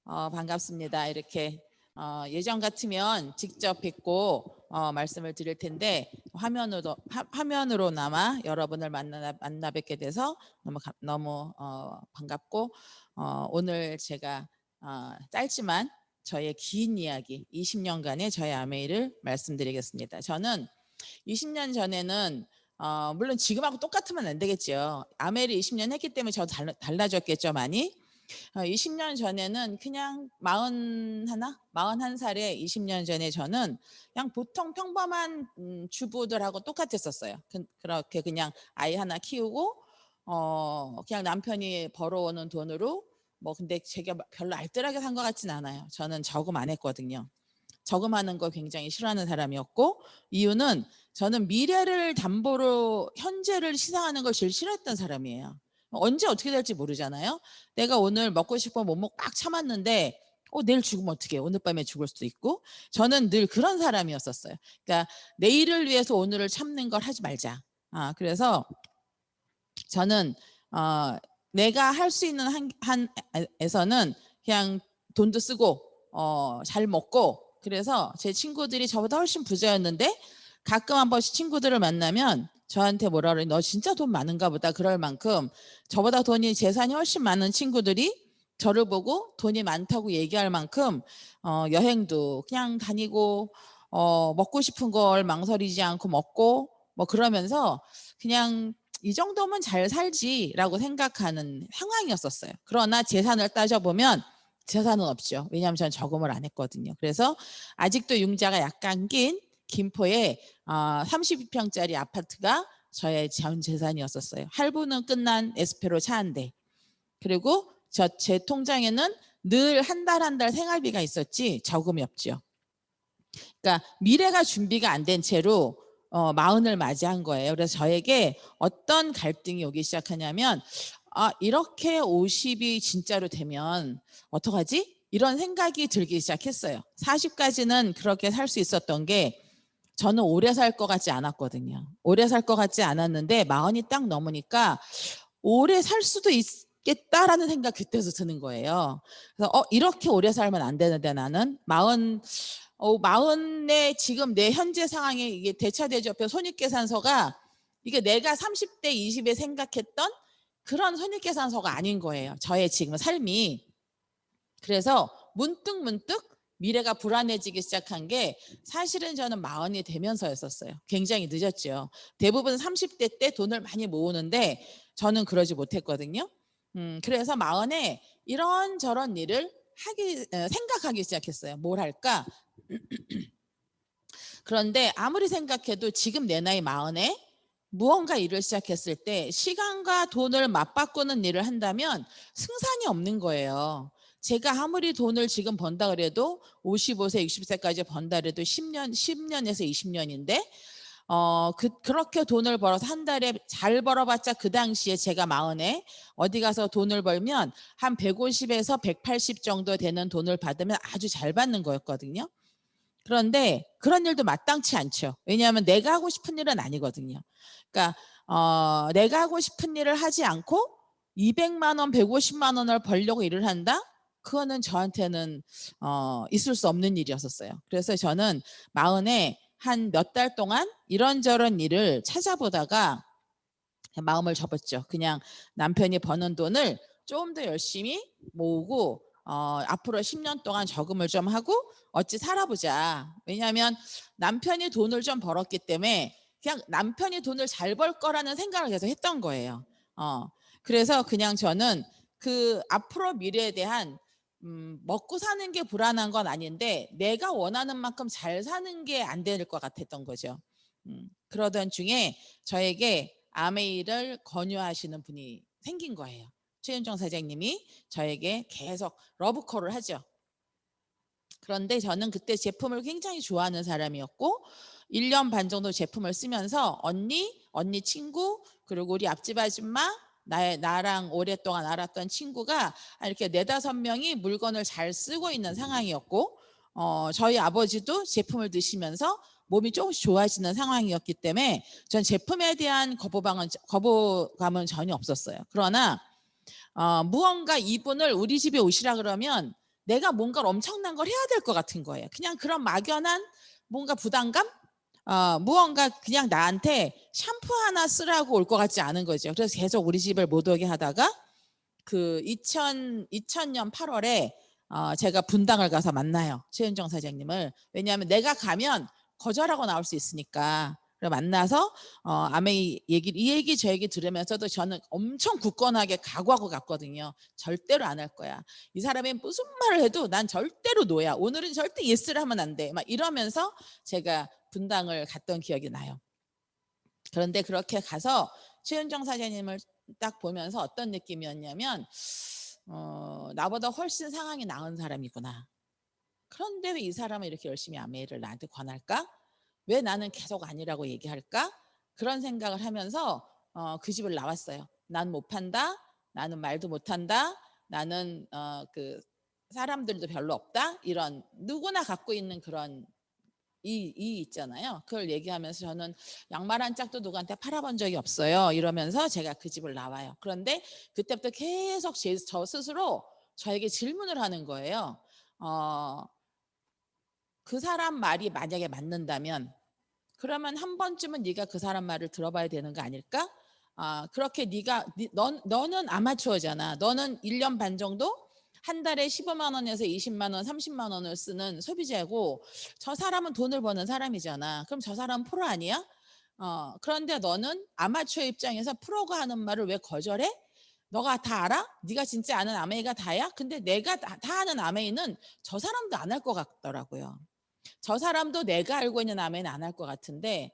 반갑습니다. 이렇게 예전 같으면 직접 뵙고 말씀을 드릴 텐데 화면으로나마 여러분을 만나 뵙게 돼서 너무 반갑고 오늘 제가 짧지만 저의 긴 이야기 20년간의 저의 아메이를 말씀드리겠습니다. 저는 20년 전에는 물론 지금하고 똑같으면 안 되겠죠. 아메이를 20년 했기 때문에 저 달라졌겠죠 많이. 20년 전에는 그냥 41살에 20년 전에 저는 그냥 보통 평범한 주부들하고 똑같았었어요. 그렇게 그냥 아이 하나 키우고 그냥 남편이 벌어오는 돈으로 근데 제가 별로 알뜰하게 산 것 같진 않아요. 저는 저금 안 했거든요. 저금하는 거 굉장히 싫어하는 사람이었고, 이유는 저는 미래를 담보로 현재를 시상하는 걸 제일 싫어했던 사람이에요. 언제 어떻게 될지 모르잖아요. 내가 오늘 먹고 싶어 못 먹고 막 참았는데 내일 죽으면 어떡해. 오늘 밤에 죽을 수도 있고. 저는 늘 그런 사람이었었어요. 그러니까 내일을 위해서 오늘을 참는 걸 하지 말자. 그래서 저는 내가 할 수 있는 한에서는 그냥 돈도 쓰고 잘 먹고, 그래서 제 친구들이 저보다 훨씬 부자였는데 가끔 한 번씩 친구들을 만나면 저한테 뭐라 그러니, 너 진짜 돈 많은가 보다. 그럴 만큼 저보다 재산이 훨씬 많은 친구들이 저를 보고 돈이 많다고 얘기할 만큼 여행도 그냥 다니고 먹고 싶은 걸 망설이지 않고 먹고 그러면서 그냥 이 정도면 잘 살지라고 생각하는 상황이었었어요. 그러나 재산을 따져보면 재산은 없죠. 왜냐하면 저는 저금을 안 했거든요. 그래서 아직도 융자가 약간 낀 김포에 32평짜리 아파트가 저의 전 재산이었었어요. 할부는 끝난 에스페로 차 한 대. 그리고 제 통장에는 늘 한 달 한 달 생활비가 있었지 저금이 없죠. 그러니까 미래가 준비가 안 된 채로 마흔을 맞이한 거예요. 그래서 저에게 어떤 갈등이 오기 시작하냐면 이렇게 50이 진짜로 되면 어떡하지? 이런 생각이 들기 시작했어요. 40까지는 그렇게 살 수 있었던 게 저는 오래 살 것 같지 않았거든요. 오래 살 것 같지 않았는데 40이 딱 넘으니까 오래 살 수도 있겠다라는 생각 그때서 드는 거예요. 그래서 이렇게 오래 살면 안 되는데 나는 마흔에 지금 내 현재 상황에 이게 대차대조표 손익계산서가 이게 내가 30대 20에 생각했던 그런 손익계산서가 아닌 거예요. 저의 지금 삶이. 그래서 문득 미래가 불안해지기 시작한 게 사실은 저는 40이 되면서였었어요. 굉장히 늦었죠. 대부분 30대 때 돈을 많이 모으는데 저는 그러지 못했거든요. 그래서 40에 이런저런 일을 생각하기 시작했어요. 뭘 할까? 그런데 아무리 생각해도 지금 내 나이 40에 무언가 일을 시작했을 때 시간과 돈을 맞바꾸는 일을 한다면 승산이 없는 거예요. 제가 아무리 돈을 지금 번다 그래도 55세, 60세까지 번다 그래도 10년에서 20년인데 그렇게 돈을 벌어서 한 달에 잘 벌어봤자 그 당시에 제가 40에 어디 가서 돈을 벌면 한 150에서 180 정도 되는 돈을 받으면 아주 잘 받는 거였거든요. 그런데 그런 일도 마땅치 않죠. 왜냐하면 내가 하고 싶은 일은 아니거든요. 그러니까 내가 하고 싶은 일을 하지 않고 200만 원, 150만 원을 벌려고 일을 한다? 그거는 저한테는 있을 수 없는 일이었었어요. 그래서 저는 40에 한 몇 달 동안 이런저런 일을 찾아보다가 마음을 접었죠. 그냥 남편이 버는 돈을 좀 더 열심히 모으고 앞으로 10년 동안 저금을 좀 하고 어찌 살아보자. 왜냐하면 남편이 돈을 좀 벌었기 때문에 그냥 남편이 돈을 잘 벌 거라는 생각을 계속 했던 거예요. 그래서 그냥 저는 그 앞으로 미래에 대한 먹고 사는 게 불안한 건 아닌데 내가 원하는 만큼 잘 사는 게 안 될 것 같았던 거죠. 그러던 중에 저에게 아메이를 권유하시는 분이 생긴 거예요. 최윤정 사장님이 저에게 계속 러브콜을 하죠. 그런데 저는 그때 제품을 굉장히 좋아하는 사람이었고 1년 반 정도 제품을 쓰면서 언니 친구, 그리고 우리 앞집 아줌마, 나랑 오랫동안 알았던 친구가 이렇게 4-5명이 물건을 잘 쓰고 있는 상황이었고 저희 아버지도 제품을 드시면서 몸이 조금씩 좋아지는 상황이었기 때문에 전 제품에 대한 거부감은 전혀 없었어요. 그러나 무언가 이분을 우리 집에 오시라 그러면 내가 뭔가를 엄청난 걸 해야 될 것 같은 거예요. 그냥 그런 막연한 뭔가 부담감? 무언가 그냥 나한테 샴푸 하나 쓰라고 올 것 같지 않은 거죠. 그래서 계속 우리 집을 못 오게 하다가 그 2000년 8월에 제가 분당을 가서 만나요. 최윤정 사장님을. 왜냐하면 내가 가면 거절하고 나올 수 있으니까. 그래 만나서 아메이 이 얘기 저 얘기 들으면서도 저는 엄청 굳건하게 각오하고 갔거든요. 절대로 안 할 거야. 이 사람이 무슨 말을 해도 난 절대로 노야. 오늘은 절대 예스를 하면 안 돼. 막 이러면서 제가 분당을 갔던 기억이 나요. 그런데 그렇게 가서 최윤정 사장님을 딱 보면서 어떤 느낌이었냐면 나보다 훨씬 상황이 나은 사람이구나. 그런데 왜 이 사람은 이렇게 열심히 아메이를 나한테 권할까? 왜 나는 계속 아니라고 얘기할까? 그런 생각을 하면서 그 집을 나왔어요. 난 못 판다. 나는 말도 못한다. 나는 그 사람들도 별로 없다. 이런 누구나 갖고 있는 그런 이 있잖아요. 그걸 얘기하면서 저는 양말 한 짝도 누구한테 팔아본 적이 없어요. 이러면서 제가 그 집을 나와요. 그런데 그때부터 계속 저 스스로 저에게 질문을 하는 거예요. 그 사람 말이 만약에 맞는다면 그러면 한 번쯤은 네가 그 사람 말을 들어봐야 되는 거 아닐까? 그렇게 너는 아마추어잖아. 너는 1년 반 정도 한 달에 15만 원에서 20만 원, 30만 원을 쓰는 소비자고 저 사람은 돈을 버는 사람이잖아. 그럼 저 사람은 프로 아니야? 그런데 너는 아마추어 입장에서 프로가 하는 말을 왜 거절해? 너가 다 알아? 네가 진짜 아는 아메이가 다야? 근데 내가 다 아는 아메이는 저 사람도 안 할 것 같더라고요. 저 사람도 내가 알고 있는 아메이는 안 할 것 같은데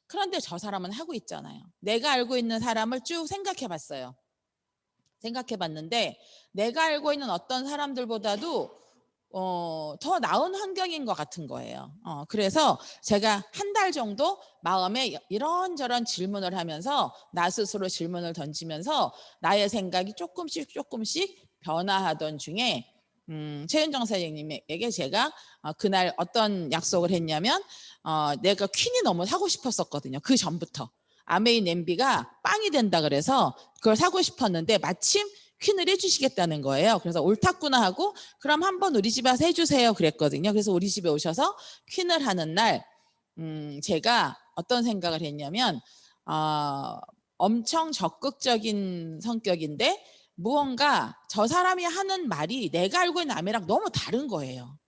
그런데 저 사람은 하고 있잖아요. 내가 알고 있는 사람을 쭉 생각해 봤어요. 생각해 봤는데 내가 알고 있는 어떤 사람들보다도 더 나은 환경인 것 같은 거예요. 그래서 제가 한 달 정도 마음에 이런저런 질문을 하면서 나 스스로 질문을 던지면서 나의 생각이 조금씩 변화하던 중에 최윤정 사장님에게 제가 그날 어떤 약속을 했냐면 내가 퀸이 너무 사고 싶었었거든요. 그 전부터. 아메이 냄비가 빵이 된다 그래서 그걸 사고 싶었는데 마침 퀸을 해주시겠다는 거예요. 그래서 옳았구나 하고 그럼 한번 우리 집에 와서 해주세요 그랬거든요. 그래서 우리 집에 오셔서 퀸을 하는 날 제가 어떤 생각을 했냐면 엄청 적극적인 성격인데 무언가 저 사람이 하는 말이 내가 알고 있는 아메랑 너무 다른 거예요.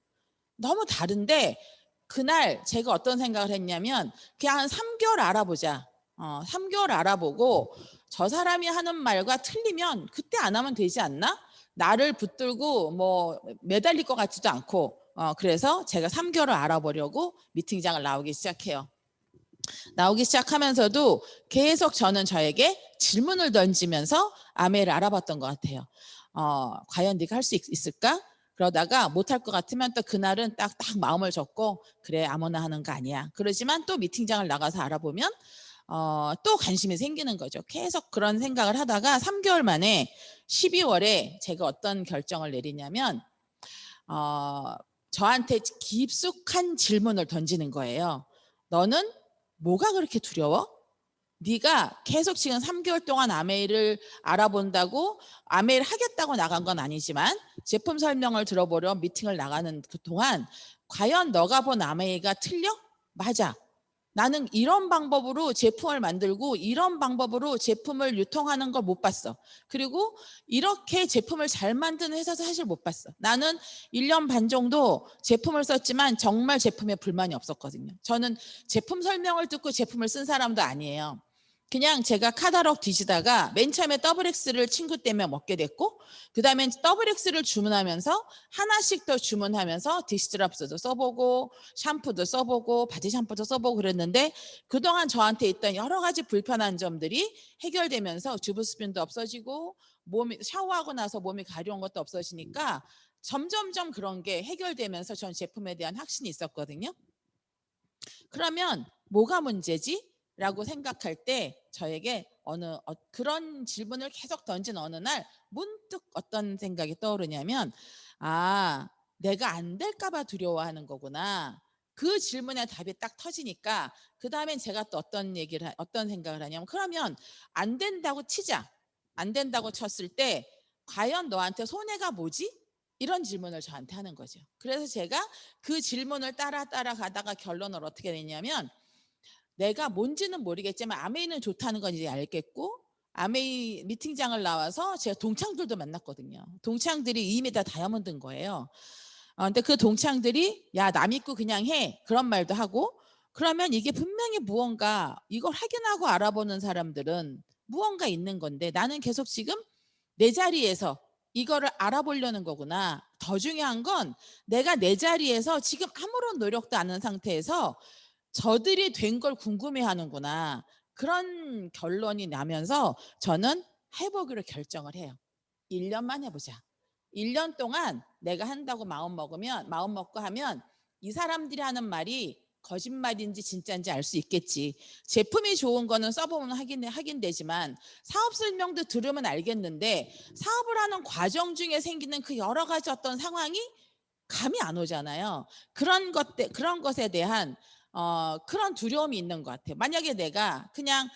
너무 다른데 그날 제가 어떤 생각을 했냐면 그냥 한 3개월 알아보자. 3개월 알아보고 저 사람이 하는 말과 틀리면 그때 안 하면 되지 않나? 나를 붙들고 뭐 매달릴 것 같지도 않고 그래서 제가 3개월을 알아보려고 미팅장을 나오기 시작해요. 나오기 시작하면서도 계속 저는 저에게 질문을 던지면서 아메를 알아봤던 것 같아요. 과연 네가 할 수 있을까? 그러다가 못할 것 같으면 또 그날은 딱 마음을 접고 그래 아무나 하는 거 아니야. 그러지만 또 미팅장을 나가서 알아보면 또 관심이 생기는 거죠. 계속 그런 생각을 하다가 3개월 만에 12월에 제가 어떤 결정을 내리냐면 저한테 깊숙한 질문을 던지는 거예요. 너는 뭐가 그렇게 두려워? 네가 계속 지금 3개월 동안 아메이를 알아본다고 아메이를 하겠다고 나간 건 아니지만 제품 설명을 들어보려 미팅을 나가는 그 동안 과연 너가 본 아메이가 틀려? 맞아. 나는 이런 방법으로 제품을 만들고 이런 방법으로 제품을 유통하는 걸 못 봤어. 그리고 이렇게 제품을 잘 만드는 회사도 사실 못 봤어. 나는 1년 반 정도 제품을 썼지만 정말 제품에 불만이 없었거든요. 저는 제품 설명을 듣고 제품을 쓴 사람도 아니에요. 그냥 제가 카talog 뒤지다가 맨 처음에 XX를 친구 때문에 먹게 됐고 그 다음에 XX를 주문하면서 하나씩 더 주문하면서 디스트랍스도 써보고 샴푸도 써보고 바디 샴푸도 써보고 그랬는데 그동안 저한테 있던 여러 가지 불편한 점들이 해결되면서 주부스핀도 없어지고 몸이 샤워하고 나서 몸이 가려운 것도 없어지니까 점점점 그런 게 해결되면서 전 제품에 대한 확신이 있었거든요. 그러면 뭐가 문제지? 라고 생각할 때 저에게 그런 질문을 계속 던진 어느 날 문득 어떤 생각이 떠오르냐면 내가 안 될까 봐 두려워하는 거구나. 그 질문에 답이 딱 터지니까 그 다음엔 제가 또 어떤 생각을 하냐면 그러면 안 된다고 치자. 안 된다고 쳤을 때 과연 너한테 손해가 뭐지? 이런 질문을 저한테 하는 거죠. 그래서 제가 그 질문을 따라가다가 결론을 어떻게 냈냐면, 내가 뭔지는 모르겠지만 아메이는 좋다는 건 이제 알겠고, 아메이 미팅장을 나와서 제가 동창들도 만났거든요. 동창들이 이미 다 다이아몬드인 거예요. 근데 그 동창들이 야, 남 믿고 그냥 해, 그런 말도 하고, 그러면 이게 분명히 무언가, 이걸 확인하고 알아보는 사람들은 무언가 있는 건데, 나는 계속 지금 내 자리에서 이거를 알아보려는 거구나. 더 중요한 건 내가 내 자리에서 지금 아무런 노력도 안 한 상태에서 저들이 된 걸 궁금해하는구나. 그런 결론이 나면서 저는 해보기로 결정을 해요. 1년만 해보자. 1년 동안 내가 한다고 마음 먹고 하면 이 사람들이 하는 말이 거짓말인지 진짜인지 알 수 있겠지. 제품이 좋은 거는 써보면 하긴 되지만, 사업 설명도 들으면 알겠는데 사업을 하는 과정 중에 생기는 그 여러 가지 어떤 상황이 감이 안 오잖아요. 그런 것에 대한 그런 두려움이 있는 것 같아요. 만약에 내가 그냥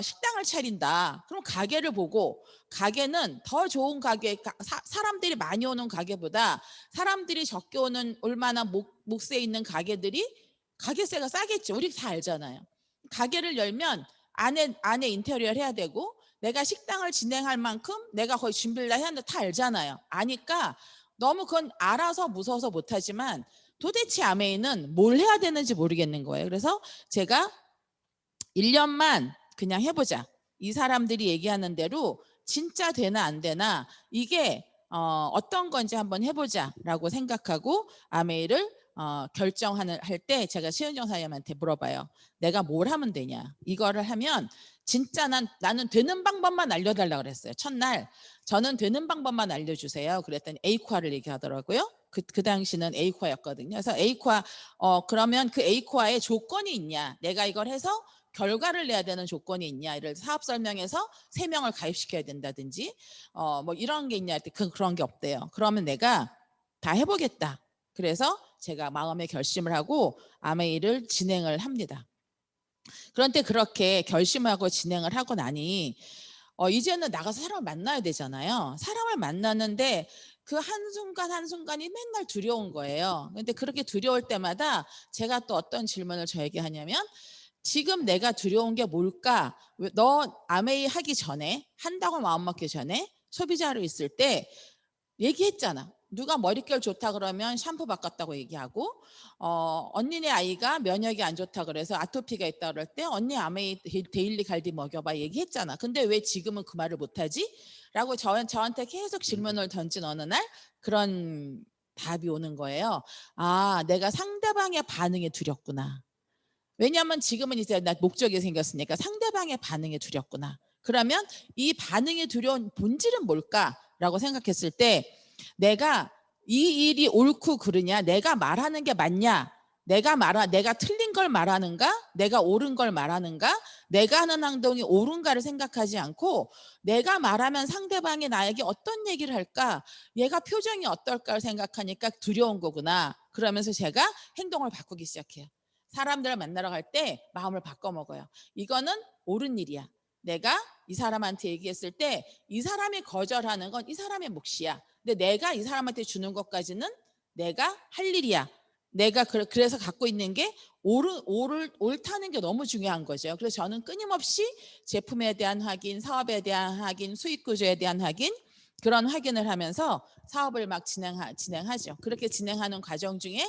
식당을 차린다. 그럼 가게를 보고, 가게는 더 좋은 가게, 사람들이 많이 오는 가게보다 사람들이 적게 오는 얼마나 몫에 있는 가게들이 가게세가 싸겠죠. 우리 다 알잖아요. 가게를 열면 안에 인테리어를 해야 되고, 내가 식당을 진행할 만큼 내가 거의 준비를 다 해야 하는데 다 알잖아요. 아니까 너무 그건 알아서 무서워서 못하지만, 도대체 아메이는 뭘 해야 되는지 모르겠는 거예요. 그래서 제가 1년만 그냥 해보자. 이 사람들이 얘기하는 대로 진짜 되나 안 되나, 이게 어떤 건지 한번 해보자라고 생각하고 아메이를 결정할 때 제가 최은정 사장님한테 물어봐요. 내가 뭘 하면 되냐. 이거를 하면 진짜 나는 되는 방법만 알려달라고 그랬어요. 첫날 저는 되는 방법만 알려주세요. 그랬더니 에이코아를 얘기하더라고요. 그 당시는 에이코아였거든요. 그래서 에이코아, 그러면 그 에이코아에 조건이 있냐. 내가 이걸 해서 결과를 내야 되는 조건이 있냐. 이를 사업 설명에서 3명을 가입시켜야 된다든지 뭐 이런 게 있냐 할 때 그런 게 없대요. 그러면 내가 다 해보겠다. 그래서 제가 마음의 결심을 하고 아메이를 진행을 합니다. 그런데 그렇게 결심하고 진행을 하고 나니 이제는 나가서 사람을 만나야 되잖아요. 사람을 만나는데 그 한순간 한순간이 맨날 두려운 거예요. 근데 그렇게 두려울 때마다 제가 또 어떤 질문을 저에게 하냐면, 지금 내가 두려운 게 뭘까? 너 아메이 하기 전에, 한다고 마음먹기 전에 소비자로 있을 때 얘기했잖아. 누가 머릿결 좋다 그러면 샴푸 바꿨다고 얘기하고, 언니네 아이가 면역이 안 좋다 그래서 아토피가 있다 그럴 때 언니 아메이 데일리 갈디 먹여봐 얘기했잖아. 근데 왜 지금은 그 말을 못하지? 라고 저한테 계속 질문을 던진 어느 날 그런 답이 오는 거예요. 아, 내가 상대방의 반응에 두렵구나. 왜냐하면 지금은 이제 나 목적이 생겼으니까 상대방의 반응에 두렵구나. 그러면 이 반응이 두려운 본질은 뭘까라고 생각했을 때, 내가 이 일이 옳고 그르냐, 내가 말하는 게 맞냐, 내가 틀린 걸 말하는가, 내가 옳은 걸 말하는가, 내가 하는 행동이 옳은가를 생각하지 않고, 내가 말하면 상대방이 나에게 어떤 얘기를 할까, 얘가 표정이 어떨까를 생각하니까 두려운 거구나. 그러면서 제가 행동을 바꾸기 시작해요. 사람들을 만나러 갈 때 마음을 바꿔 먹어요. 이거는 옳은 일이야. 내가 이 사람한테 얘기했을 때 이 사람이 거절하는 건 이 사람의 몫이야. 근데 내가 이 사람한테 주는 것까지는 내가 할 일이야. 내가 그래서 갖고 있는 게 옳다는 게 너무 중요한 거죠. 그래서 저는 끊임없이 제품에 대한 확인, 사업에 대한 확인, 수익 구조에 대한 확인, 그런 확인을 하면서 사업을 막 진행하죠. 그렇게 진행하는 과정 중에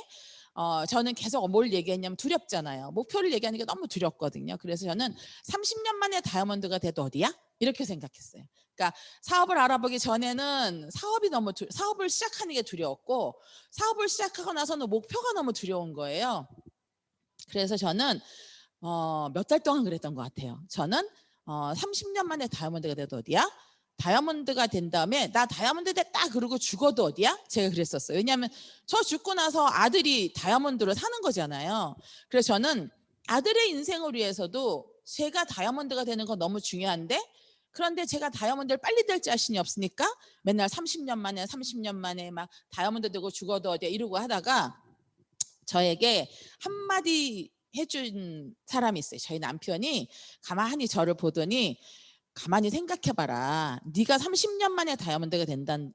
저는 계속 뭘 얘기했냐면 두렵잖아요. 목표를 얘기하는 게 너무 두렵거든요. 그래서 저는 30년 만에 다이아몬드가 돼도 어디야? 이렇게 생각했어요. 그러니까 사업을 알아보기 전에는 사업을 시작하는 게 두려웠고, 사업을 시작하고 나서는 목표가 너무 두려운 거예요. 그래서 저는 몇 달 동안 그랬던 것 같아요. 저는 30년 만에 다이아몬드가 돼도 어디야? 다이아몬드가 된 다음에 나 다이아몬드 됐다 그러고 죽어도 어디야? 제가 그랬었어요. 왜냐하면 저 죽고 나서 아들이 다이아몬드로 사는 거잖아요. 그래서 저는 아들의 인생을 위해서도 제가 다이아몬드가 되는 건 너무 중요한데, 그런데 제가 다이아몬드를 빨리 될 자신이 없으니까 맨날 30년 만에 막 다이아몬드 되고 죽어도 어디야 이러고 하다가, 저에게 한마디 해준 사람이 있어요. 저희 남편이 가만히 저를 보더니, 가만히 생각해봐라. 네가 30년 만에 다이아몬드가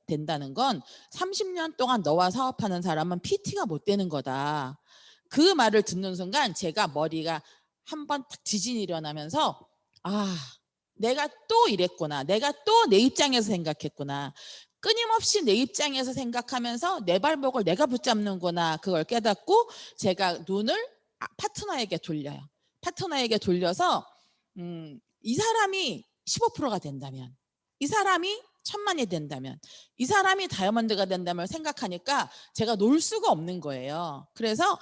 된다는 건 30년 동안 너와 사업하는 사람은 PT가 못 되는 거다. 그 말을 듣는 순간 제가 머리가 한번 딱 지진이 일어나면서 아, 내가 또 이랬구나. 내가 또 내 입장에서 생각했구나. 끊임없이 내 입장에서 생각하면서 내 발목을 내가 붙잡는구나. 그걸 깨닫고 제가 눈을 파트너에게 돌려요. 파트너에게 돌려서 이 사람이 15%가 된다면, 이 사람이 1,000만이 된다면, 이 사람이 다이아몬드가 된다면 생각하니까 제가 놀 수가 없는 거예요. 그래서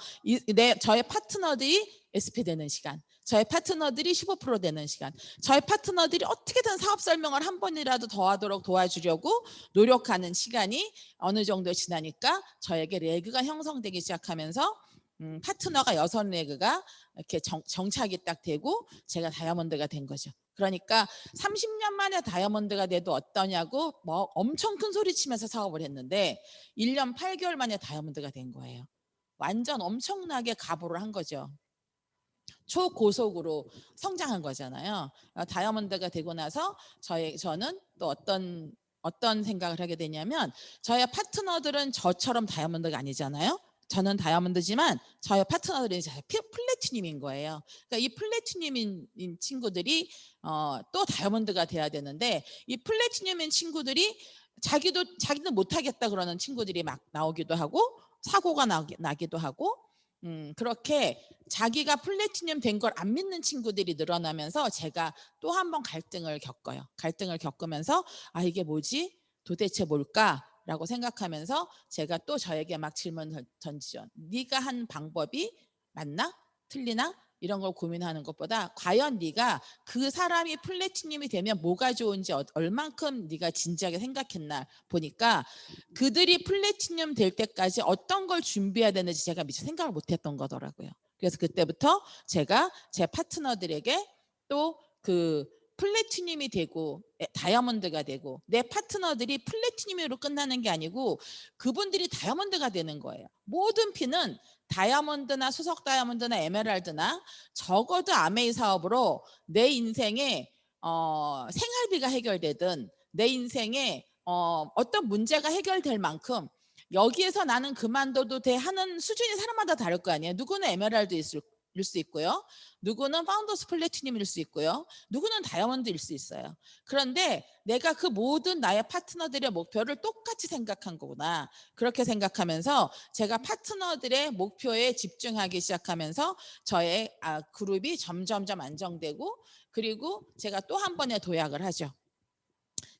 저의 파트너들이 SP 되는 시간, 저의 파트너들이 15% 되는 시간, 저의 파트너들이 어떻게든 사업 설명을 한 번이라도 더 하도록 도와주려고 노력하는 시간이 어느 정도 지나니까 저에게 레그가 형성되기 시작하면서 파트너가 6레그가 이렇게 정착이 딱 되고 제가 다이아몬드가 된 거죠. 그러니까 30년 만에 다이아몬드가 돼도 어떠냐고 뭐 엄청 큰 소리 치면서 사업을 했는데 1년 8개월 만에 다이아몬드가 된 거예요. 완전 엄청나게 가보를 한 거죠. 초고속으로 성장한 거잖아요. 다이아몬드가 되고 나서 저는 또 어떤 생각을 하게 되냐면 저의 파트너들은 저처럼 다이아몬드가 아니잖아요. 저는 다이아몬드지만 저의 파트너들이 플래티늄인 거예요. 그러니까 이 플래티늄인 친구들이 또 다이아몬드가 돼야 되는데 이 플래티늄인 친구들이 자기는 못하겠다 그러는 친구들이 막 나오기도 하고 사고가 나기도 하고 그렇게 자기가 플래티늄 된 걸 안 믿는 친구들이 늘어나면서 제가 또 한 번 갈등을 겪어요. 갈등을 겪으면서 아 이게 뭐지? 도대체 뭘까? 라고 생각하면서 제가 또 저에게 막 질문을 던지죠. 네가 한 방법이 맞나? 틀리나? 이런 걸 고민하는 것보다 과연 네가 그 사람이 플래티늄이 되면 뭐가 좋은지 얼만큼 네가 진지하게 생각했나 보니까 그들이 플래티늄 될 때까지 어떤 걸 준비해야 되는지 제가 미처 생각을 못했던 거더라고요. 그래서 그때부터 제가 제 파트너들에게 또 그 플래티늄이 되고 다이아몬드가 되고 내 파트너들이 플래티늄으로 끝나는 게 아니고 그분들이 다이아몬드가 되는 거예요. 모든 피는 다이아몬드나 수석 다이아몬드나 에메랄드나 적어도 아메이 사업으로 내 인생에 생활비가 해결되든 내 인생에 어떤 문제가 해결될 만큼 여기에서 나는 그만둬도 돼 하는 수준이 사람마다 다를 거 아니에요. 누구는 에메랄드일 수 있고요. 누구는 파운더스 플래티늄일 수 있고요. 누구는 다이아몬드일 수 있어요. 그런데 내가 그 모든 나의 파트너들의 목표를 똑같이 생각한 거구나. 그렇게 생각하면서 제가 파트너들의 목표에 집중하기 시작하면서 저의 그룹이 점점점 안정되고 그리고 제가 또 한 번의 도약을 하죠.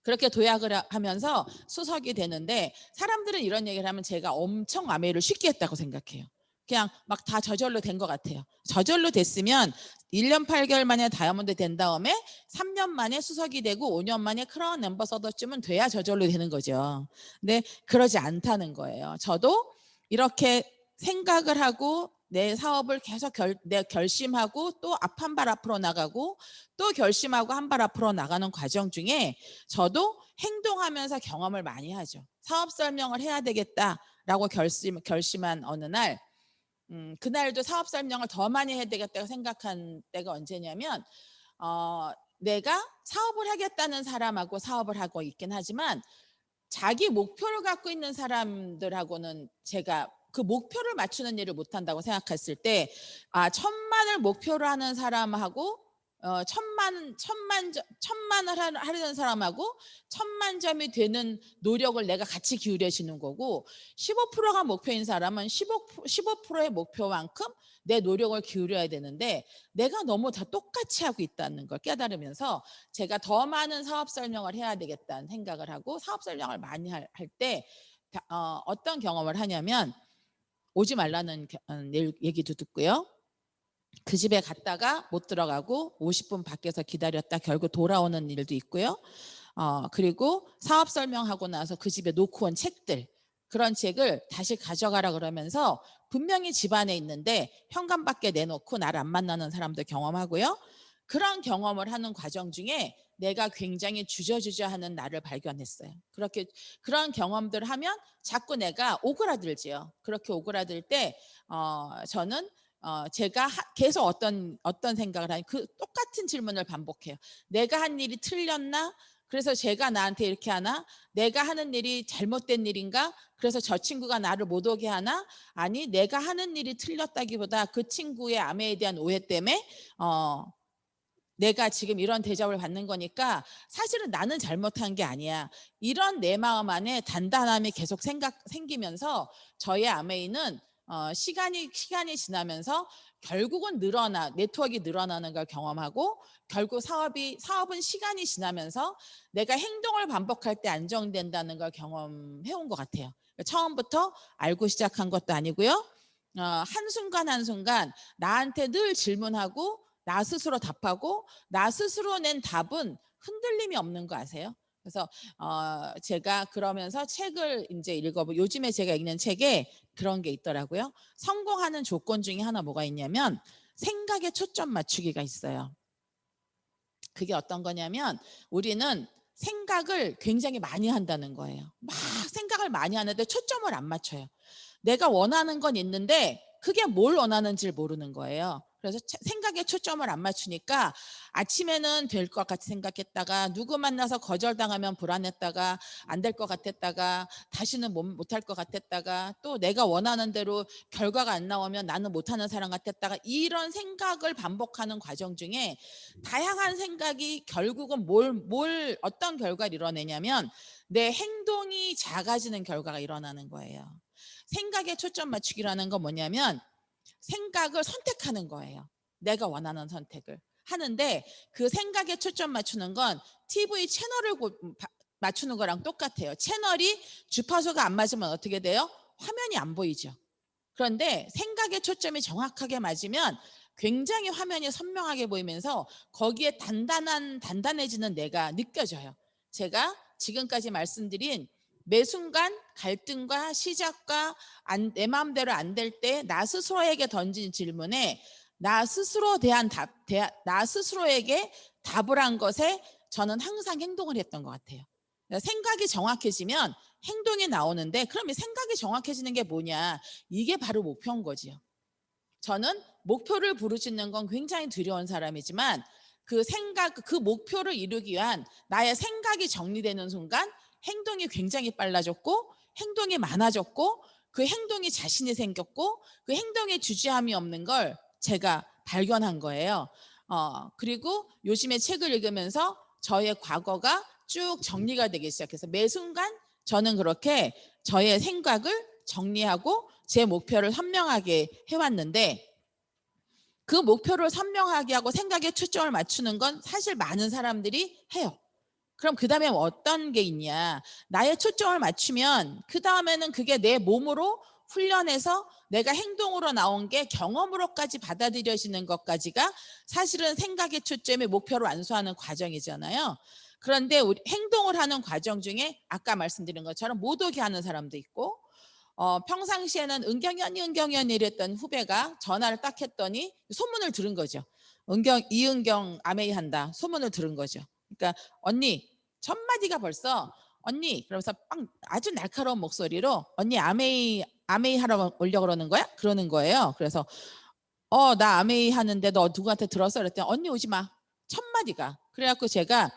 그렇게 도약을 하면서 수석이 되는데 사람들은 이런 얘기를 하면 제가 엄청 아메이를 쉽게 했다고 생각해요. 그냥 막 다 저절로 된 것 같아요. 저절로 됐으면 1년 8개월 만에 다이아몬드 된 다음에 3년 만에 수석이 되고 5년 만에 크라운 앰버서더쯤은 돼야 저절로 되는 거죠. 근데 그러지 않다는 거예요. 저도 이렇게 생각을 하고 내 사업을 계속 결심하고 또 한 발 앞으로 나가고 또 결심하고 한 발 앞으로 나가는 과정 중에 저도 행동하면서 경험을 많이 하죠. 사업 설명을 해야 되겠다라고 결심한 어느 날 그날도 사업 설명을 더 많이 해야 되겠다고 생각한 때가 언제냐면 내가 사업을 하겠다는 사람하고 사업을 하고 있긴 하지만 자기 목표를 갖고 있는 사람들하고는 제가 그 목표를 맞추는 일을 못한다고 생각했을 때 1,000만을 목표로 하는 사람하고 1,000만을 하려는 사람하고 1,000만 점이 되는 노력을 내가 같이 기울여지는 거고 15%가 목표인 사람은 15%의 목표만큼 내 노력을 기울여야 되는데 내가 너무 다 똑같이 하고 있다는 걸 깨달으면서 제가 더 많은 사업 설명을 해야 되겠다는 생각을 하고 사업 설명을 많이 할 때 어떤 경험을 하냐면 오지 말라는 얘기도 듣고요. 그 집에 갔다가 못 들어가고 50분 밖에서 기다렸다 결국 돌아오는 일도 있고요. 그리고 사업 설명하고 나서 그 집에 놓고 온 책들 그런 책을 다시 가져가라 그러면서 분명히 집 안에 있는데 현관 밖에 내놓고 나를 안 만나는 사람도 경험하고요. 그런 경험을 하는 과정 중에 내가 굉장히 주저주저하는 나를 발견했어요. 그런 경험들을 하면 자꾸 내가 오그라들지요. 그렇게 오그라들 때 저는 제가 계속 어떤 생각을 하니 그 똑같은 질문을 반복해요. 내가 한 일이 틀렸나? 그래서 제가 나한테 이렇게 하나? 내가 하는 일이 잘못된 일인가? 그래서 저 친구가 나를 못 오게 하나? 아니, 내가 하는 일이 틀렸다기보다 그 친구의 아내에 대한 오해 때문에 내가 지금 이런 대접을 받는 거니까 사실은 나는 잘못한 게 아니야. 이런 내 마음 안에 단단함이 계속 생기면서 저의 아메이는 시간이 지나면서 결국은 네트워크가 늘어나는 걸 경험하고, 결국 사업은 시간이 지나면서 내가 행동을 반복할 때 안정된다는 걸 경험해 온 것 같아요. 처음부터 알고 시작한 것도 아니고요. 한순간 한순간 나한테 늘 질문하고 나 스스로 답하고 나 스스로 낸 답은 흔들림이 없는 거 아세요? 그래서 제가 그러면서 책을 이제 읽어보고, 요즘에 제가 읽는 책에 그런 게 있더라고요. 성공하는 조건 중에 하나 뭐가 있냐면 생각에 초점 맞추기가 있어요. 그게 어떤 거냐면 우리는 생각을 굉장히 많이 한다는 거예요. 막 생각을 많이 하는데 초점을 안 맞춰요. 내가 원하는 건 있는데 그게 뭘 원하는지를 모르는 거예요. 그래서 생각에 초점을 안 맞추니까 아침에는 될 것 같이 생각했다가 누구 만나서 거절당하면 불안했다가 안 될 것 같았다가 다시는 못할 것 같았다가 또 내가 원하는 대로 결과가 안 나오면 나는 못하는 사람 같았다가 이런 생각을 반복하는 과정 중에 다양한 생각이 결국은 어떤 결과를 이뤄내냐면 내 행동이 작아지는 결과가 일어나는 거예요. 생각에 초점 맞추기라는 건 뭐냐면 생각을 선택하는 거예요. 내가 원하는 선택을 하는데 그 생각에 초점 맞추는 건 TV 채널을 맞추는 거랑 똑같아요. 채널이 주파수가 안 맞으면 어떻게 돼요? 화면이 안 보이죠. 그런데 생각의 초점이 정확하게 맞으면 굉장히 화면이 선명하게 보이면서 거기에 단단해지는 내가 느껴져요. 제가 지금까지 말씀드린 매 순간 갈등과 시작과 내 마음대로 안 될 때 나 스스로에게 던진 질문에 나 스스로에게 답을 한 것에 저는 항상 행동을 했던 것 같아요. 생각이 정확해지면 행동이 나오는데, 그럼 이 생각이 정확해지는 게 뭐냐? 이게 바로 목표인 거지요. 저는 목표를 부르짖는 건 굉장히 두려운 사람이지만 그 목표를 이루기 위한 나의 생각이 정리되는 순간 행동이 굉장히 빨라졌고 행동이 많아졌고 그 행동이 자신이 생겼고 그 행동에 주저함이 없는 걸 제가 발견한 거예요. 그리고 요즘에 책을 읽으면서 저의 과거가 쭉 정리가 되기 시작해서 매 순간 저는 그렇게 저의 생각을 정리하고 제 목표를 선명하게 해왔는데, 그 목표를 선명하게 하고 생각에 초점을 맞추는 건 사실 많은 사람들이 해요. 그럼 그 다음에 어떤 게 있냐? 나의 초점을 맞추면 그 다음에는 그게 내 몸으로 훈련해서 내가 행동으로 나온 게 경험으로까지 받아들여지는 것까지가 사실은 생각의 초점이 목표를 완수하는 과정이잖아요. 그런데 우리 행동을 하는 과정 중에 아까 말씀드린 것처럼 못 오게 하는 사람도 있고, 평상시에는 은경연이 이랬던 후배가 전화를 딱 했더니 소문을 들은 거죠. 이은경 아메이 한다 소문을 들은 거죠. 그러니까 언니 첫 마디가 벌써 언니 그러면서 아주 날카로운 목소리로 언니 아메이 하러 오려고 그러는 거야? 그러는 거예요. 그래서 나 아메이 하는데 너 누구한테 들었어? 그랬더니 언니 오지 마. 첫 마디가. 그래갖고 제가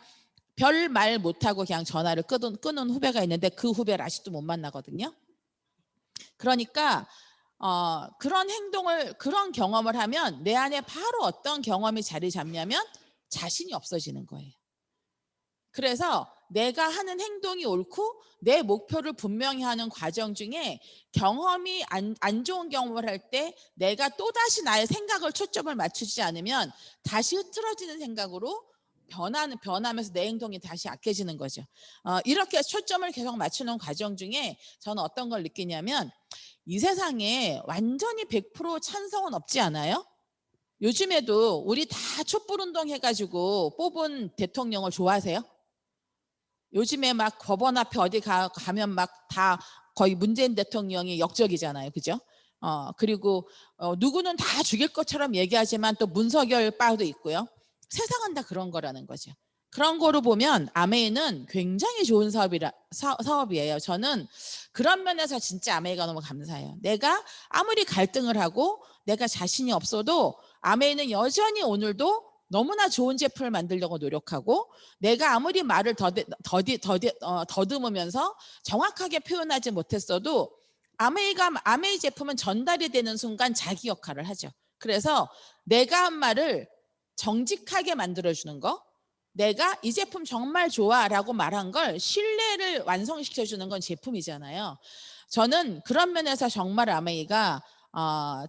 별 말 못하고 그냥 전화를 끊은 후배가 있는데 그 후배를 아직도 못 만나거든요. 그러니까 그런 경험을 하면 내 안에 바로 어떤 경험이 자리 잡냐면 자신이 없어지는 거예요. 그래서 내가 하는 행동이 옳고 내 목표를 분명히 하는 과정 중에 경험이 안 좋은 경험을 할 때 내가 또다시 나의 생각을 초점을 맞추지 않으면 다시 흐트러지는 생각으로 변하면서 내 행동이 다시 약해지는 거죠. 이렇게 초점을 계속 맞추는 과정 중에 저는 어떤 걸 느끼냐면 이 세상에 완전히 100% 찬성은 없지 않아요? 요즘에도 우리 다 촛불운동 해가지고 뽑은 대통령을 좋아하세요? 요즘에 막 법원 앞에 어디 가면 막 다 거의 문재인 대통령이 역적이잖아요. 그죠? 그리고 누구는 다 죽일 것처럼 얘기하지만 또 문석열 바도 있고요. 세상은 다 그런 거라는 거죠. 그런 거로 보면 아메이는 굉장히 좋은 사업이에요. 저는 그런 면에서 진짜 아메이가 너무 감사해요. 내가 아무리 갈등을 하고 내가 자신이 없어도 아메이는 여전히 오늘도 너무나 좋은 제품을 만들려고 노력하고, 내가 아무리 말을 더듬으면서 정확하게 표현하지 못했어도 아메이 제품은 전달이 되는 순간 자기 역할을 하죠. 그래서 내가 한 말을 정직하게 만들어주는 거, 내가 이 제품 정말 좋아 라고 말한 걸 신뢰를 완성시켜주는 건 제품이잖아요. 저는 그런 면에서 정말 아메이가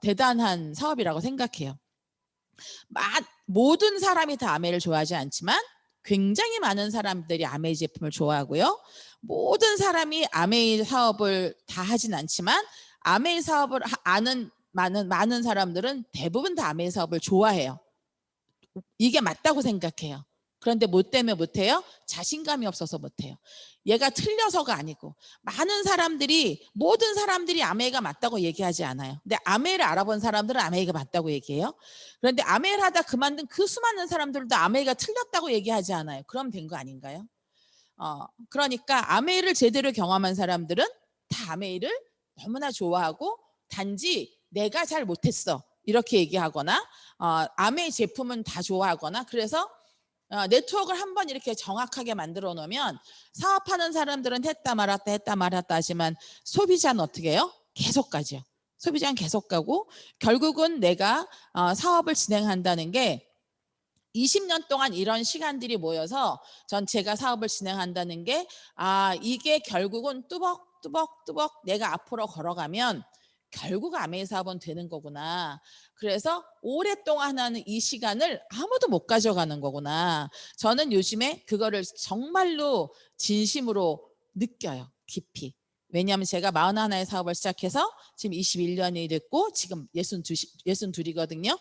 대단한 사업이라고 생각해요. 모든 사람이 다 아메이를 좋아하지 않지만 굉장히 많은 사람들이 아메이 제품을 좋아하고요. 모든 사람이 아메이 사업을 다 하진 않지만 아메이 사업을 아는 많은 사람들은 대부분 다 아메이 사업을 좋아해요. 이게 맞다고 생각해요. 그런데 뭐 때문에 못해요? 자신감이 없어서 못해요. 얘가 틀려서가 아니고, 모든 사람들이 아메이가 맞다고 얘기하지 않아요. 근데 아메이를 알아본 사람들은 아메이가 맞다고 얘기해요. 그런데 아메이를 하다 그만둔 그 수많은 사람들도 아메이가 틀렸다고 얘기하지 않아요. 그럼 된 거 아닌가요? 그러니까 아메이를 제대로 경험한 사람들은 다 아메이를 너무나 좋아하고, 단지 내가 잘 못했어 이렇게 얘기하거나, 아메이 제품은 다 좋아하거나, 그래서 네트워크를 한번 이렇게 정확하게 만들어 놓으면 사업하는 사람들은 했다 말았다 하지만 소비자는 어떻게 해요? 계속 가죠. 소비자는 계속 가고, 결국은 내가 사업을 진행한다는 게 20년 동안 이런 시간들이 모여서 제가 사업을 진행한다는 게, 이게 결국은 뚜벅뚜벅 내가 앞으로 걸어가면 결국 아메이 사업은 되는 거구나. 그래서 오랫동안 하는 이 시간을 아무도 못 가져가는 거구나. 저는 요즘에 그거를 정말로 진심으로 느껴요. 깊이. 왜냐하면 제가 41의 사업을 시작해서 지금 21년이 됐고 지금 62이거든요.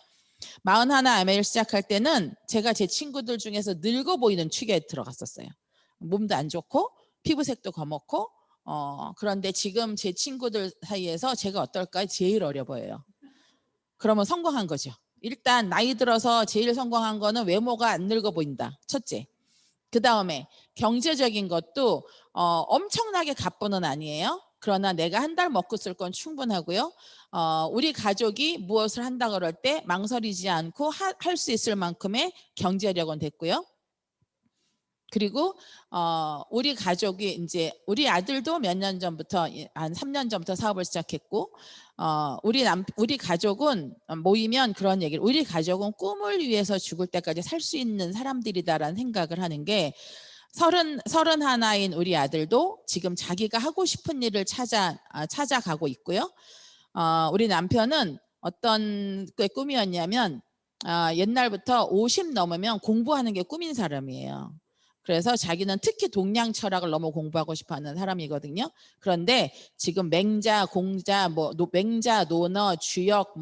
41 아메이를 시작할 때는 제가 제 친구들 중에서 늙어 보이는 축에 들어갔었어요. 몸도 안 좋고 피부색도 검었고, 그런데 지금 제 친구들 사이에서 제가 어떨까요? 제일 어려 보여요. 그러면 성공한 거죠. 일단 나이 들어서 제일 성공한 거는 외모가 안 늙어 보인다. 첫째. 그 다음에 경제적인 것도 엄청나게 갑부는 아니에요. 그러나 내가 한 달 먹고 쓸 건 충분하고요. 우리 가족이 무엇을 한다 그럴 때 망설이지 않고 할 수 있을 만큼의 경제력은 됐고요. 그리고 우리 가족이 이제 우리 아들도 몇 년 전부터, 한 3년 전부터 사업을 시작했고, 우리 가족은 모이면 그런 얘기를, 우리 가족은 꿈을 위해서 죽을 때까지 살 수 있는 사람들이다라는 생각을 하는 게, 31인 우리 아들도 지금 자기가 하고 싶은 일을 찾아가고 있고요. 우리 남편은 어떤 게 꿈이었냐면, 옛날부터 50 넘으면 공부하는 게 꿈인 사람이에요. 그래서 자기는 특히 동양 철학을 너무 공부하고 싶어하는 사람이거든요. 그런데 지금 맹자, 공자, 맹자, 논어, 주역,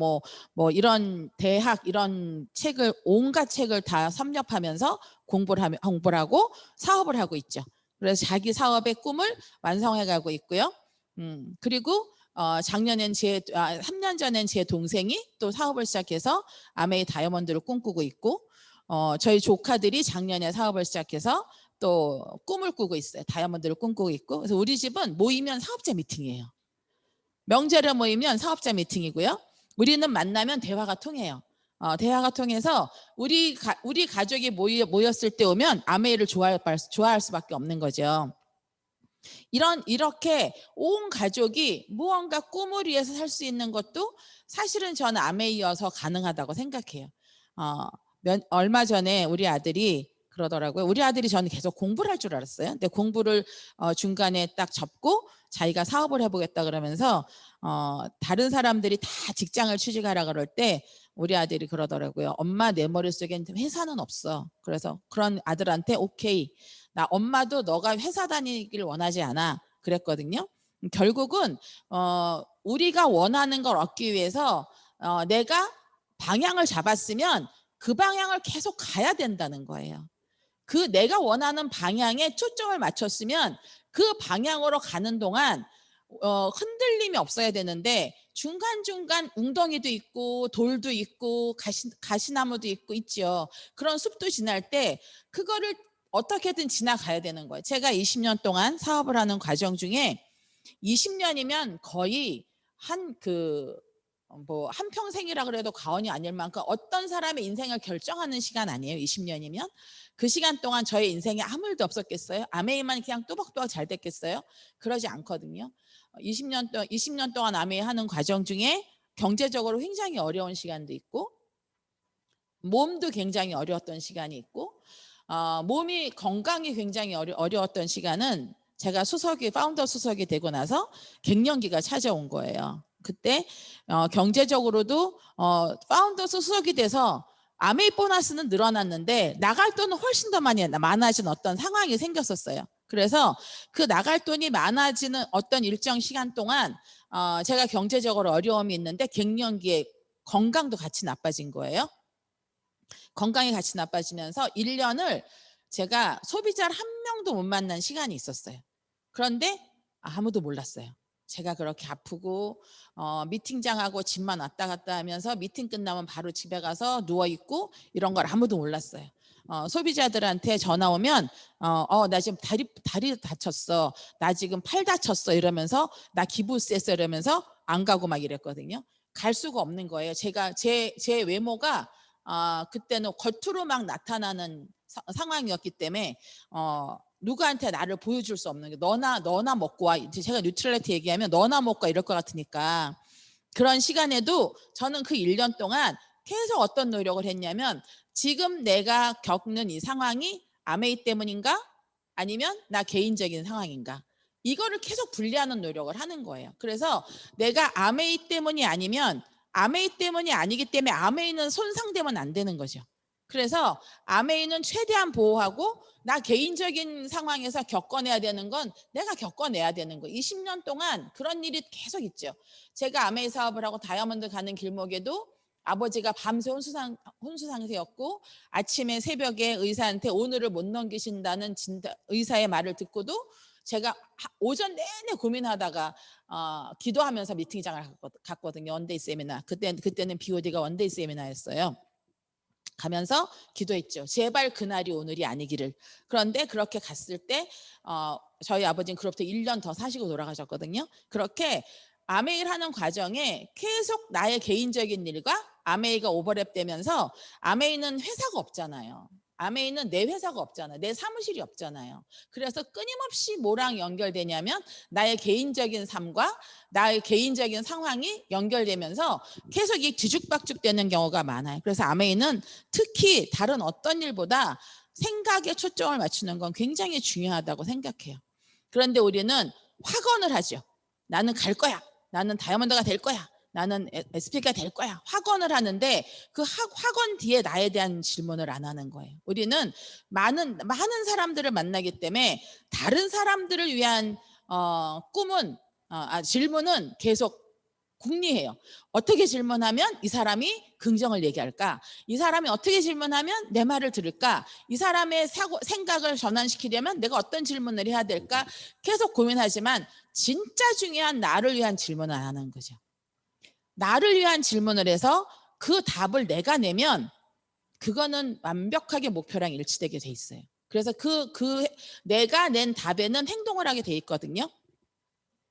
이런 대학 이런 책을, 온갖 책을 다 섭렵하면서 공부를 하고 사업을 하고 있죠. 그래서 자기 사업의 꿈을 완성해가고 있고요. 그리고 3년 전엔 제 동생이 또 사업을 시작해서 아메이 다이아몬드를 꿈꾸고 있고, 저희 조카들이 작년에 사업을 시작해서 또 꿈을 꾸고 있어요. 다이아몬드를 꿈꾸고 있고. 그래서 우리 집은 모이면 사업자 미팅이에요. 명절에 모이면 사업자 미팅이고요. 우리는 만나면 대화가 통해요. 대화가 통해서 우리 가족이 모였을 때 오면 아메이를 좋아할 수밖에 없는 거죠. 이렇게 온 가족이 무언가 꿈을 위해서 살 수 있는 것도 사실은 저는 아메이여서 가능하다고 생각해요. 얼마 전에 우리 아들이 그러더라고요. 우리 아들이 저는 계속 공부를 할 줄 알았어요. 근데 공부를 중간에 딱 접고 자기가 사업을 해보겠다 그러면서 다른 사람들이 다 직장을 취직하라 그럴 때 우리 아들이 그러더라고요. 엄마, 내 머릿속엔 회사는 없어. 그래서 그런 아들한테 오케이. 나 엄마도 너가 회사 다니길 원하지 않아. 그랬거든요. 결국은 우리가 원하는 걸 얻기 위해서 내가 방향을 잡았으면 그 방향을 계속 가야 된다는 거예요. 그 내가 원하는 방향에 초점을 맞췄으면 그 방향으로 가는 동안 흔들림이 없어야 되는데 중간중간 웅덩이도 있고 돌도 있고 가시나무도 있고 있죠. 그런 숲도 지날 때 그거를 어떻게든 지나가야 되는 거예요. 제가 20년 동안 사업을 하는 과정 중에 20년이면 거의 한평생이라 그래도 과언이 아닐 만큼 어떤 사람의 인생을 결정하는 시간 아니에요. 20년이면. 그 시간 동안 저의 인생에 아무 일도 없었겠어요? 아메이만 그냥 뚜벅뚜벅 잘 됐겠어요? 그러지 않거든요. 20년 동안 아메이 하는 과정 중에 경제적으로 굉장히 어려운 시간도 있고, 몸도 굉장히 어려웠던 시간이 있고, 몸이 건강이 굉장히 어려웠던 시간은 제가 파운더 수석이 되고 나서 갱년기가 찾아온 거예요. 그때 경제적으로도 파운더 수석이 돼서 아메이 보너스는 늘어났는데 나갈 돈은 훨씬 더 많아진 어떤 상황이 생겼었어요. 그래서 그 나갈 돈이 많아지는 어떤 일정 시간 동안 제가 경제적으로 어려움이 있는데 갱년기에 건강도 같이 나빠진 거예요. 건강이 같이 나빠지면서 1년을 제가 소비자를 한 명도 못 만난 시간이 있었어요. 그런데 아무도 몰랐어요. 제가 그렇게 아프고 미팅장하고 집만 왔다 갔다 하면서 미팅 끝나면 바로 집에 가서 누워있고 이런 걸 아무도 몰랐어요. 소비자들한테 전화 오면 나 지금 다리 다쳤어, 나 지금 팔 다쳤어 이러면서, 나 기부스했어 이러면서 안 가고 막 이랬거든요. 갈 수가 없는 거예요. 제 외모가 그때는 겉으로 막 나타나는 상황이었기 때문에 누구한테 나를 보여줄 수 없는 게, 너나 먹고 와. 제가 뉴트럴리티 얘기하면 너나 먹고 와 이럴 것 같으니까. 그런 시간에도 저는 그 1년 동안 계속 어떤 노력을 했냐면, 지금 내가 겪는 이 상황이 아메이 때문인가 아니면 나 개인적인 상황인가, 이거를 계속 분리하는 노력을 하는 거예요. 그래서 내가 아메이 때문이 아니면, 아메이 때문이 아니기 때문에 아메이는 손상되면 안 되는 거죠. 그래서 아메이는 최대한 보호하고, 나 개인적인 상황에서 겪어내야 되는 건 내가 겪어내야 되는 거. 20년 동안 그런 일이 계속 있죠. 제가 아메이 사업을 하고 다이아몬드 가는 길목에도 아버지가 밤새 혼수 상태였고, 아침에 새벽에 의사한테 오늘을 못 넘기신다는 의사의 말을 듣고도 제가 오전 내내 고민하다가 기도하면서 미팅장을 갔거든요. 원데이 세미나. 그때는 BOD가 원데이 세미나였어요. 가면서 기도했죠. 제발 그날이 오늘이 아니기를. 그런데 그렇게 갔을 때 저희 아버지는 그로부터 1년 더 사시고 돌아가셨거든요. 그렇게 아메이를 하는 과정에 계속 나의 개인적인 일과 아메이가 오버랩되면서, 아메이는 회사가 없잖아요. 아메이는 내 회사가 없잖아요. 내 사무실이 없잖아요. 그래서 끊임없이 뭐랑 연결되냐면 나의 개인적인 삶과 나의 개인적인 상황이 연결되면서 계속 이 뒤죽박죽되는 경우가 많아요. 그래서 아메이는 특히 다른 어떤 일보다 생각에 초점을 맞추는 건 굉장히 중요하다고 생각해요. 그런데 우리는 확언을 하죠. 나는 갈 거야. 나는 다이아몬드가 될 거야. 나는 SP가 될 거야. 확언을 하는데 그 확언 뒤에 나에 대한 질문을 안 하는 거예요. 우리는 많은 사람들을 만나기 때문에 다른 사람들을 위한 질문은 계속 궁리해요. 어떻게 질문하면 이 사람이 긍정을 얘기할까? 이 사람이 어떻게 질문하면 내 말을 들을까? 이 사람의 생각을 전환시키려면 내가 어떤 질문을 해야 될까? 계속 고민하지만 진짜 중요한 나를 위한 질문을 안 하는 거죠. 나를 위한 질문을 해서 그 답을 내가 내면 그거는 완벽하게 목표랑 일치되게 돼 있어요. 그래서 내가 낸 답에는 행동을 하게 돼 있거든요.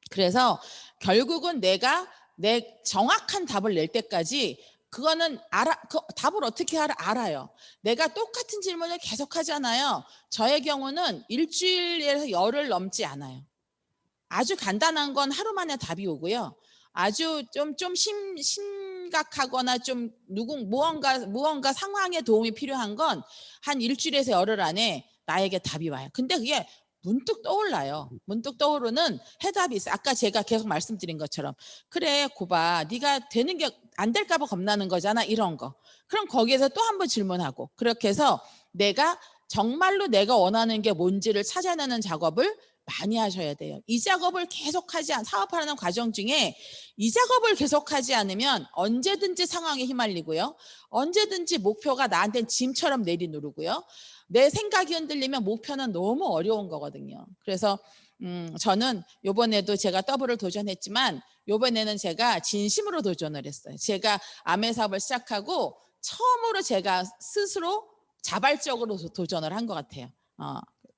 그래서 결국은 내가 내 정확한 답을 낼 때까지 그거는 답을 어떻게 알아요. 내가 똑같은 질문을 계속 하잖아요. 저의 경우는 일주일에서 열흘 넘지 않아요. 아주 간단한 건 하루 만에 답이 오고요. 아주 좀 심각하거나 좀 무언가 상황에 도움이 필요한 건 한 일주일에서 열흘 안에 나에게 답이 와요. 근데 그게 문득 떠올라요. 문득 떠오르는 해답이 있어요. 아까 제가 계속 말씀드린 것처럼, 그래 고봐, 네가 되는 게 안 될까 봐 겁나는 거잖아, 이런 거. 그럼 거기에서 또 한 번 질문하고, 그렇게 해서 정말로 내가 원하는 게 뭔지를 찾아내는 작업을 많이 하셔야 돼요. 이 작업을 사업하는 과정 중에 이 작업을 계속하지 않으면 언제든지 상황에 휘말리고요. 언제든지 목표가 나한테는 짐처럼 내리누르고요. 내 생각이 흔들리면 목표는 너무 어려운 거거든요. 그래서 저는 이번에도 제가 더블을 도전했지만 이번에는 제가 진심으로 도전을 했어요. 제가 아메 사업을 시작하고 처음으로 제가 스스로 자발적으로 도전을 한 것 같아요.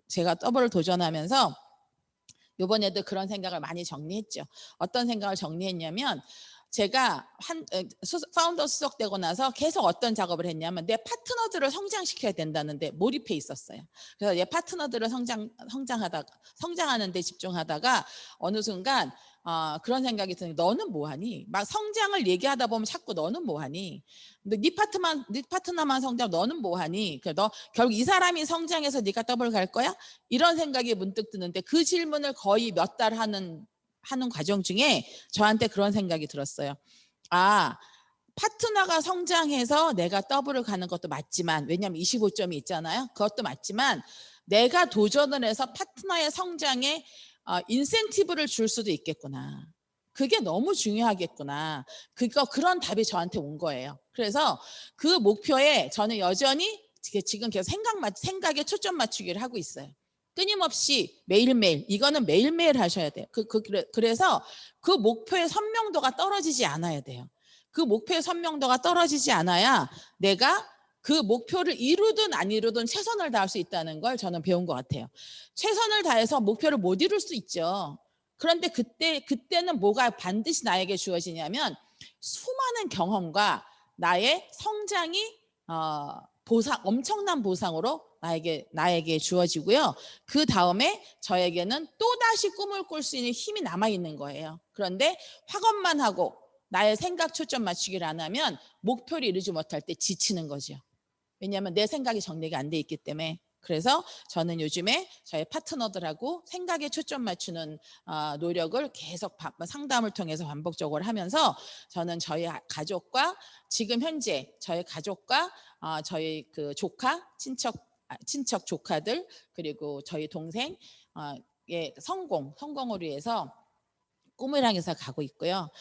제가 더블을 도전하면서 이번에도 그런 생각을 많이 정리했죠. 어떤 생각을 정리했냐면 제가 파운더 수석되고 나서 계속 어떤 작업을 했냐면 내 파트너들을 성장시켜야 된다는데 몰입해 있었어요. 그래서 내 파트너들을 성장하는 데 집중하다가 어느 순간 그런 생각이 드는 게 너는 뭐하니? 막 성장을 얘기하다 보면 자꾸 너는 뭐하니? 네 파트너만 성장 너는 뭐하니? 너 결국 이 사람이 성장해서 네가 더블 갈 거야? 이런 생각이 문득 드는데 그 질문을 거의 몇 달 하는 과정 중에 저한테 그런 생각이 들었어요. 파트너가 성장해서 내가 더블을 가는 것도 맞지만, 왜냐하면 25점이 있잖아요. 그것도 맞지만 내가 도전을 해서 파트너의 성장에 인센티브를 줄 수도 있겠구나. 그게 너무 중요하겠구나. 그런 답이 저한테 온 거예요. 그래서 그 목표에 저는 여전히 지금 계속 생각에 초점 맞추기를 하고 있어요. 끊임없이 매일매일, 이거는 매일매일 하셔야 돼요. 그래서 그 목표의 선명도가 떨어지지 않아야 돼요. 그 목표의 선명도가 떨어지지 않아야 내가 그 목표를 이루든 안 이루든 최선을 다할 수 있다는 걸 저는 배운 것 같아요. 최선을 다해서 목표를 못 이룰 수 있죠. 그런데 그때는 뭐가 반드시 나에게 주어지냐면 수많은 경험과 나의 성장이 엄청난 보상으로 나에게 주어지고요. 그 다음에 저에게는 또다시 꿈을 꿀 수 있는 힘이 남아있는 거예요. 그런데 학업만 하고 나의 생각 초점 맞추기를 안 하면 목표를 이루지 못할 때 지치는 거죠. 왜냐하면 내 생각이 정리가 안 돼 있기 때문에. 그래서 저는 요즘에 저의 파트너들하고 생각에 초점 맞추는 노력을 계속 상담을 통해서 반복적으로 하면서 저는 저희 가족과 지금 현재 저희 가족과 저희 그 친척 조카들 그리고 저희 동생 성공을 위해서 꿈을 향해서 가고 있고요.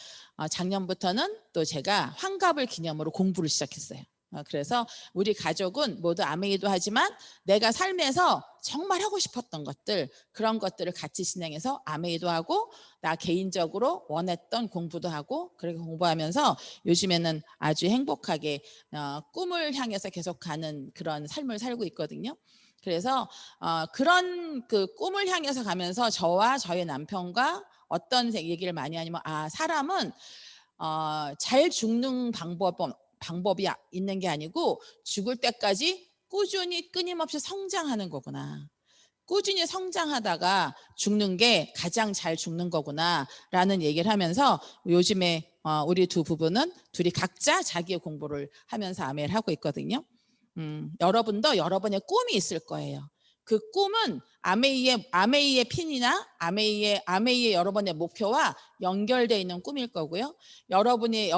작년부터는 또 제가 환갑을 기념으로 공부를 시작했어요. 그래서 우리 가족은 모두 아메이도 하지만 내가 삶에서 정말 하고 싶었던 것들, 그런 것들을 같이 진행해서 아메이도 하고 나 개인적으로 원했던 공부도 하고 그렇게 공부하면서 요즘에는 아주 행복하게 꿈을 향해서 계속 가는 그런 삶을 살고 있거든요. 그래서 그런 그 꿈을 향해서 가면서 저와 저희 남편과 어떤 얘기를 많이 하냐면 사람은 잘 죽는 방법이 있는 게 아니고 죽을 때까지 꾸준히 끊임없이 성장하는 거구나. 꾸준히 성장하다가 죽는 게 가장 잘 죽는 거구나 라는 얘기를 하면서 요즘에 우리 두 부부는 둘이 각자 자기의 공부를 하면서 아메를 하고 있거든요. 여러분도 여러분의 꿈이 있을 거예요. 그 꿈은 아메이의 핀이나 아메이의 여러분의 목표와 연결되어 있는 꿈일 거고요. 여러분이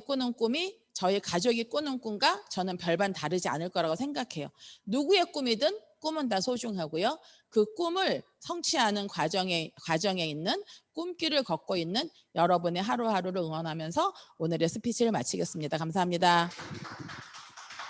꾸는 꿈이 저희 가족이 꾸는 꿈과 저는 별반 다르지 않을 거라고 생각해요. 누구의 꿈이든 꿈은 다 소중하고요. 그 꿈을 성취하는 과정에 있는 꿈길을 걷고 있는 여러분의 하루하루를 응원하면서 오늘의 스피치를 마치겠습니다. 감사합니다.